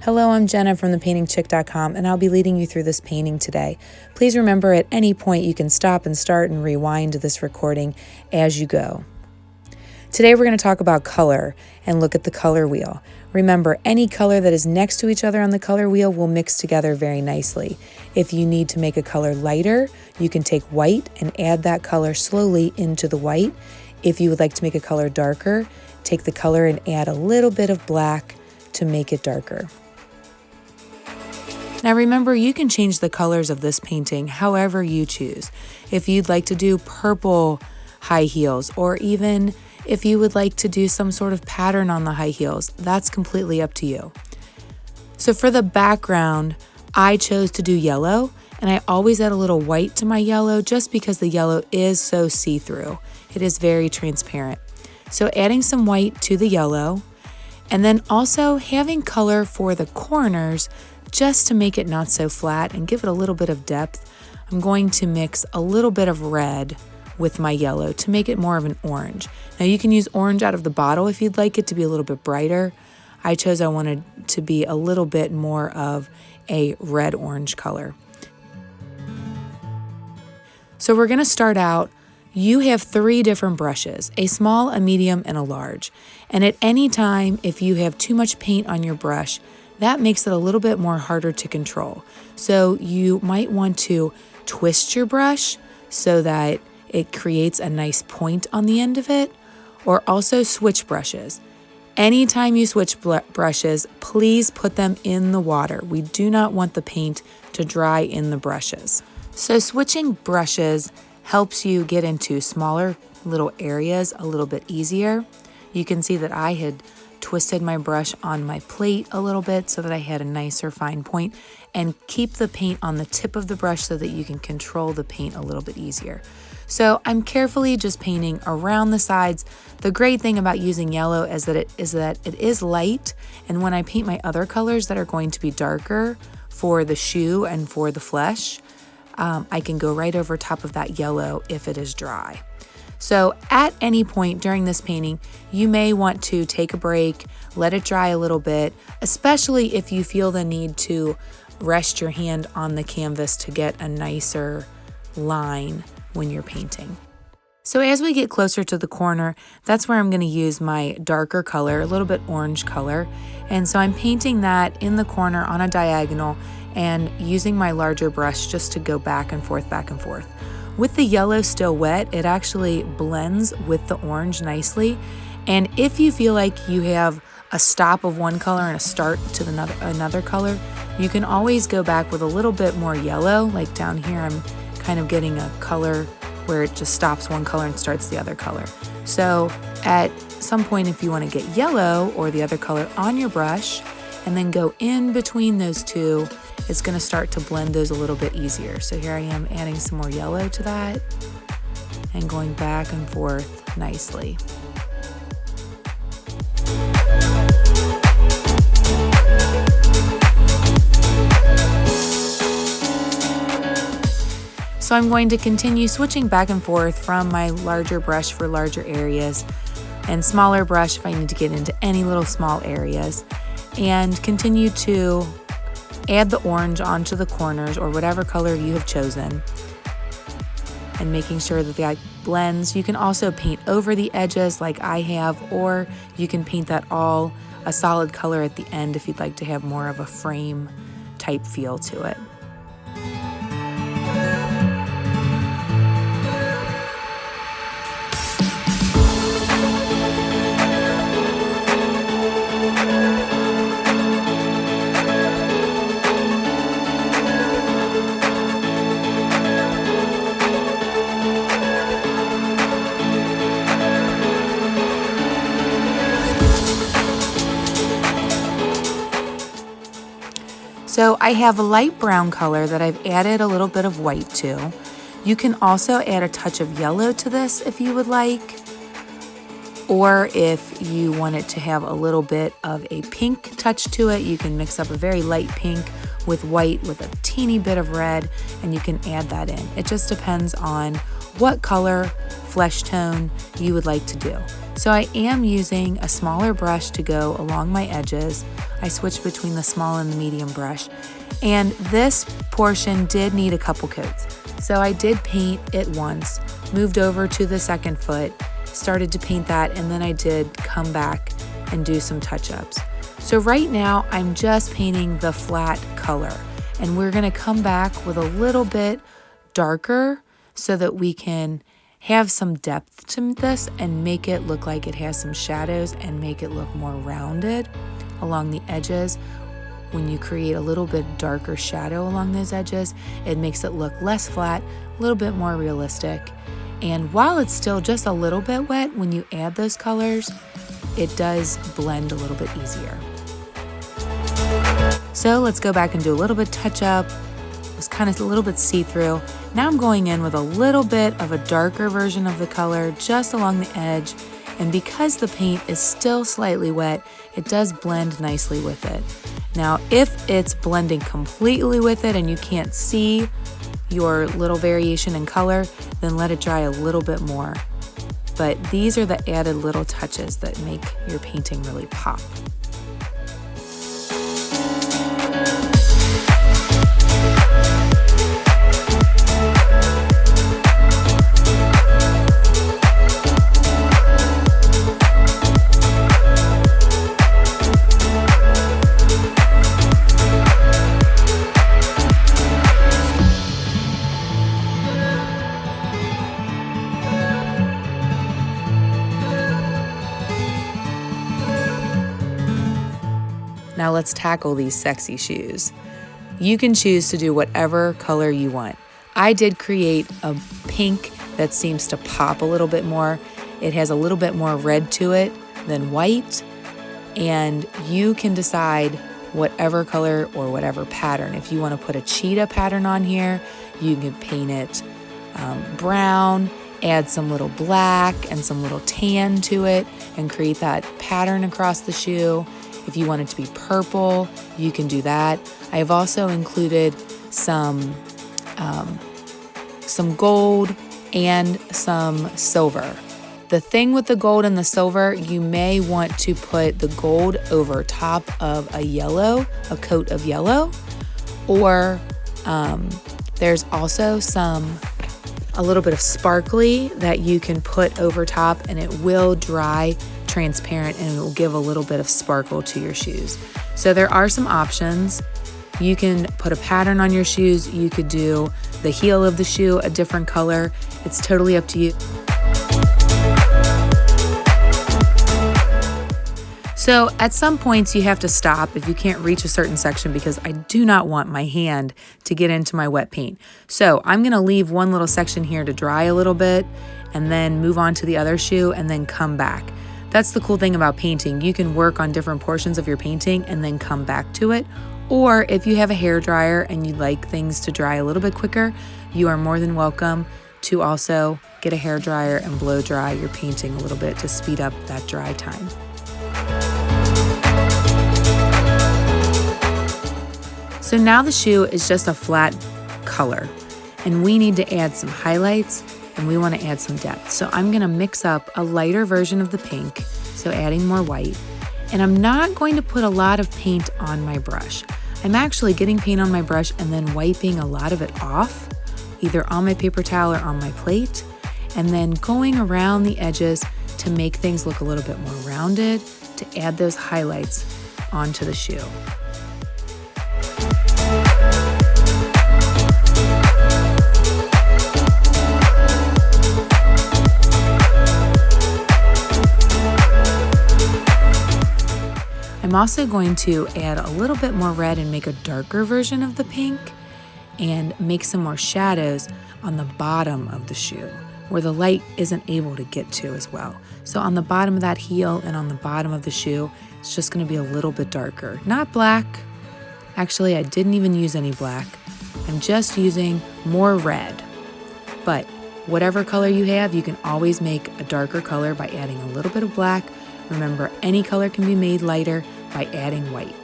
Hello, I'm Jenna from thepaintingchick.com, and I'll be leading you through this painting today. Please remember at any point you can stop and start and rewind this recording as you go. Today we're going to talk about color and look at the color wheel. Remember, any color that is next to each other on the color wheel will mix together very nicely. If you need to make a color lighter, you can take white and add that color slowly into the white. If you would like to make a color darker, take the color and add a little bit of black to make it darker. Now remember, you can change the colors of this painting however you choose. If you'd like to do purple high heels, or even if you would like to do some sort of pattern on the high heels, that's completely up to you. So for the background, I chose to do yellow, and I always add a little white to my yellow just because the yellow is so see-through. It is very transparent. So adding some white to the yellow, and then also having color for the corners just to make it not so flat and give it a little bit of depth. I'm going to mix a little bit of red with my yellow to make it more of an orange. Now you can use orange out of the bottle if you'd like it to be a little bit brighter. I wanted to be a little bit more of a red-orange color. So we're gonna start out. You have 3 different brushes, a small, a medium, and a large. And at any time, if you have too much paint on your brush, that makes it a little bit more harder to control. So you might want to twist your brush so that it creates a nice point on the end of it, or also switch brushes. Anytime you switch brushes, please put them in the water. We do not want the paint to dry in the brushes. So switching brushes helps you get into smaller little areas a little bit easier. You can see that I had twisted my brush on my plate a little bit so that I had a nicer fine point, and keep the paint on the tip of the brush so that you can control the paint a little bit easier. So I'm carefully just painting around the sides. The great thing about using yellow is that it is light, and when I paint my other colors that are going to be darker for the shoe and for the flesh, I can go right over top of that yellow if it is dry. So at any point during this painting, you may want to take a break, let it dry a little bit, especially if you feel the need to rest your hand on the canvas to get a nicer line when you're painting. So as we get closer to the corner, that's where I'm going to use my darker color, a little bit orange color. And so I'm painting that in the corner on a diagonal and using my larger brush just to go back and forth, back and forth. With the yellow still wet, it actually blends with the orange nicely. And if you feel like you have a stop of one color and a start to another color, you can always go back with a little bit more yellow. Like down here, I'm kind of getting a color where it just stops one color and starts the other color. So at some point, if you want to get yellow or the other color on your brush and then go in between those two, it's going to start to blend those a little bit easier. So here I am adding some more yellow to that and going back and forth nicely. So I'm going to continue switching back and forth from my larger brush for larger areas and smaller brush if I need to get into any little small areas, and continue to add the orange onto the corners or whatever color you have chosen, and making sure that that blends. You can also paint over the edges like I have, or you can paint that all a solid color at the end if you'd like to have more of a frame type feel to it. So I have a light brown color that I've added a little bit of white to. You can also add a touch of yellow to this if you would like, or if you want it to have a little bit of a pink touch to it, you can mix up a very light pink with white with a teeny bit of red, and you can add that in. It just depends on what color flesh tone you would like to do. So I am using a smaller brush to go along my edges. I switched between the small and the medium brush. And this portion did need a couple coats. So I did paint it once, moved over to the second foot, started to paint that, and then I did come back and do some touch-ups. So right now I'm just painting the flat color, and we're gonna come back with a little bit darker so that we can have some depth to this and make it look like it has some shadows and make it look more rounded along the edges. When you create a little bit darker shadow along those edges, it makes it look less flat, a little bit more realistic. And while it's still just a little bit wet, when you add those colors, it does blend a little bit easier. So let's go back and do a little bit touch up. It was kind of a little bit see-through. Now I'm going in with a little bit of a darker version of the color just along the edge. And because the paint is still slightly wet, it does blend nicely with it. Now, if it's blending completely with it and you can't see your little variation in color, then let it dry a little bit more. But these are the added little touches that make your painting really pop. Now let's tackle these sexy shoes. You can choose to do whatever color you want. I did create a pink that seems to pop a little bit more. It has a little bit more red to it than white, and you can decide whatever color or whatever pattern. If you want to put a cheetah pattern on here, you can paint it brown, add some little black and some little tan to it and create that pattern across the shoe. If you want it to be purple, you can do that. I have also included some gold and some silver. The thing with the gold and the silver, you may want to put the gold over top of a coat of yellow, or there's also a little bit of sparkly that you can put over top, and it will dry transparent and it will give a little bit of sparkle to your shoes. So there are some options. You can put a pattern on your shoes. You could do the heel of the shoe a different color. It's totally up to you. So at some points you have to stop if you can't reach a certain section, because I do not want my hand to get into my wet paint. So I'm gonna leave one little section here to dry a little bit and then move on to the other shoe and then come back. That's the cool thing about painting. You can work on different portions of your painting and then come back to it. Or if you have a hair dryer and you'd like things to dry a little bit quicker, you are more than welcome to also get a hair dryer and blow dry your painting a little bit to speed up that dry time. So now the shoe is just a flat color, and we need to add some highlights and we want to add some depth. So I'm going to mix up a lighter version of the pink, so adding more white, and I'm not going to put a lot of paint on my brush. I'm actually getting paint on my brush and then wiping a lot of it off, either on my paper towel or on my plate, and then going around the edges to make things look a little bit more rounded, to add those highlights onto the shoe. I'm also going to add a little bit more red and make a darker version of the pink and make some more shadows on the bottom of the shoe where the light isn't able to get to as well. So on the bottom of that heel and on the bottom of the shoe, it's just going to be a little bit darker. Not black. Actually, I didn't even use any black. I'm just using more red. But whatever color you have, you can always make a darker color by adding a little bit of black. Remember, any color can be made lighter by adding white.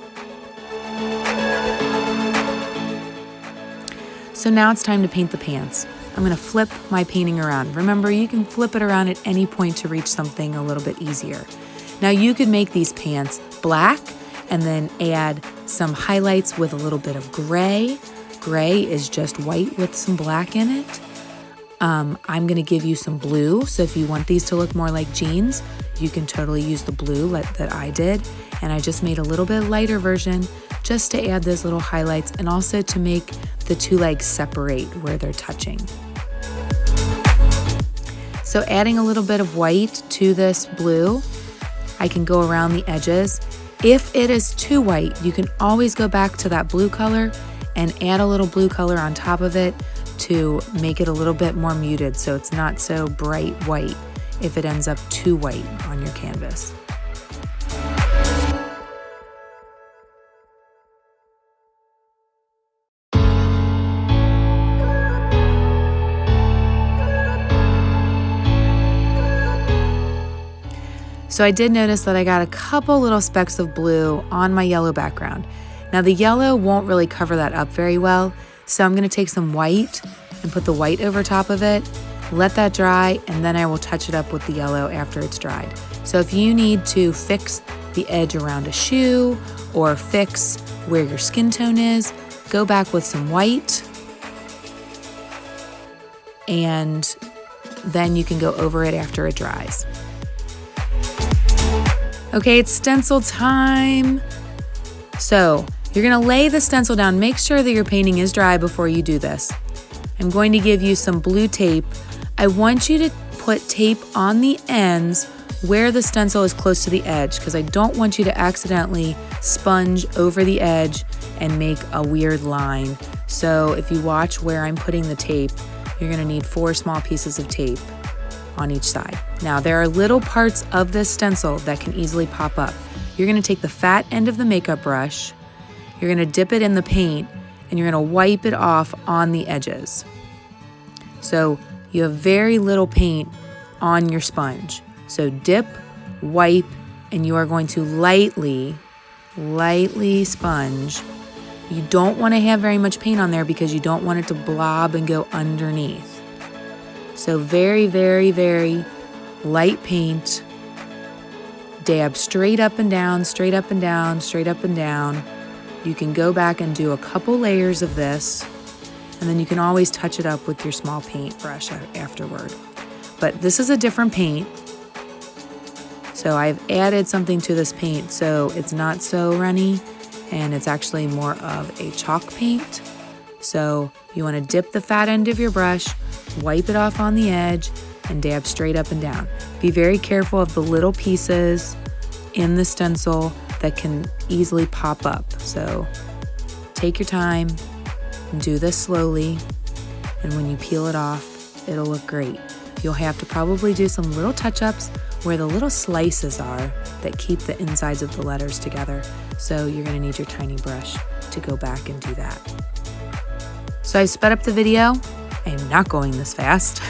So now it's time to paint the pants. I'm gonna flip my painting around. Remember, you can flip it around at any point to reach something a little bit easier. Now you could make these pants black and then add some highlights with a little bit of gray. Gray is just white with some black in it. I'm gonna give you some blue, so if you want these to look more like jeans, you can totally use the blue that I did. And I just made a little bit lighter version just to add those little highlights and also to make the two legs separate where they're touching. So adding a little bit of white to this blue, I can go around the edges. If it is too white, you can always go back to that blue color and add a little blue color on top of it to make it a little bit more muted so it's not so bright white if it ends up too white on your canvas. So I did notice that I got a couple little specks of blue on my yellow background. Now the yellow won't really cover that up very well, so I'm gonna take some white and put the white over top of it, let that dry, and then I will touch it up with the yellow after it's dried. So if you need to fix the edge around a shoe or fix where your skin tone is, go back with some white and then you can go over it after it dries. Okay, it's stencil time. So you're gonna lay the stencil down. Make sure that your painting is dry before you do this. I'm going to give you some blue tape. I want you to put tape on the ends where the stencil is close to the edge because I don't want you to accidentally sponge over the edge and make a weird line. So if you watch where I'm putting the tape, you're gonna need 4 small pieces of tape on each side. Now there are little parts of this stencil that can easily pop up. You're gonna take the fat end of the makeup brush, you're gonna dip it in the paint, and you're gonna wipe it off on the edges. So you have very little paint on your sponge. So dip, wipe, and you are going to lightly sponge. You don't wanna have very much paint on there because you don't want it to blob and go underneath. So very, very, very light paint, dab straight up and down, straight up and down, straight up and down. You can go back and do a couple layers of this, and then you can always touch it up with your small paint brush afterward. But this is a different paint. So I've added something to this paint so it's not so runny, and it's actually more of a chalk paint. So you want to dip the fat end of your brush, wipe it off on the edge, and dab straight up and down. Be very careful of the little pieces in the stencil that can easily pop up. So take your time, do this slowly, and when you peel it off, it'll look great. You'll have to probably do some little touch-ups where the little slices are that keep the insides of the letters together. So you're gonna need your tiny brush to go back and do that. So I've sped up the video. I am not going this fast,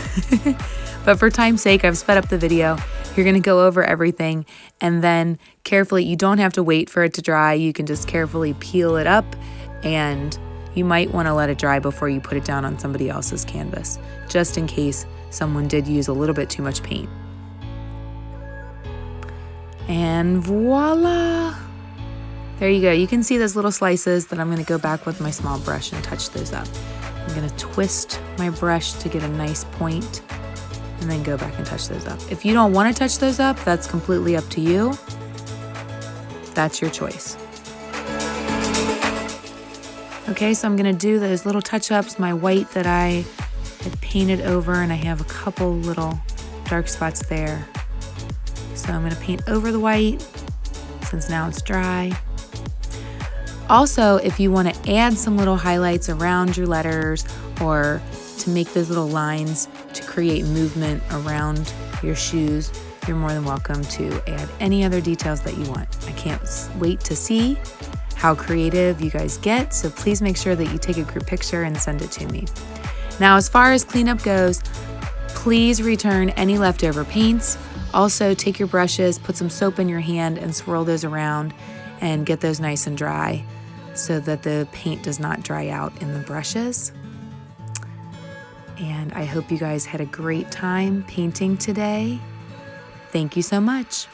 but for time's sake, I've sped up the video. You're gonna go over everything and then carefully, you don't have to wait for it to dry. You can just carefully peel it up, and you might wanna let it dry before you put it down on somebody else's canvas, just in case someone did use a little bit too much paint. And voila! There you go. You can see those little slices that I'm gonna go back with my small brush and touch those up. I'm gonna twist my brush to get a nice point and then go back and touch those up. If you don't wanna touch those up, that's completely up to you. That's your choice. Okay, so I'm gonna do those little touch-ups, my white that I had painted over, and I have a couple little dark spots there. So I'm gonna paint over the white since now it's dry. Also, if you want to add some little highlights around your letters or to make those little lines to create movement around your shoes, you're more than welcome to add any other details that you want. I can't wait to see how creative you guys get, so please make sure that you take a group picture and send it to me. Now, as far as cleanup goes, please return any leftover paints. Also, take your brushes, put some soap in your hand and swirl those around and get those nice and dry so that the paint does not dry out in the brushes. And I hope you guys had a great time painting today. Thank you so much.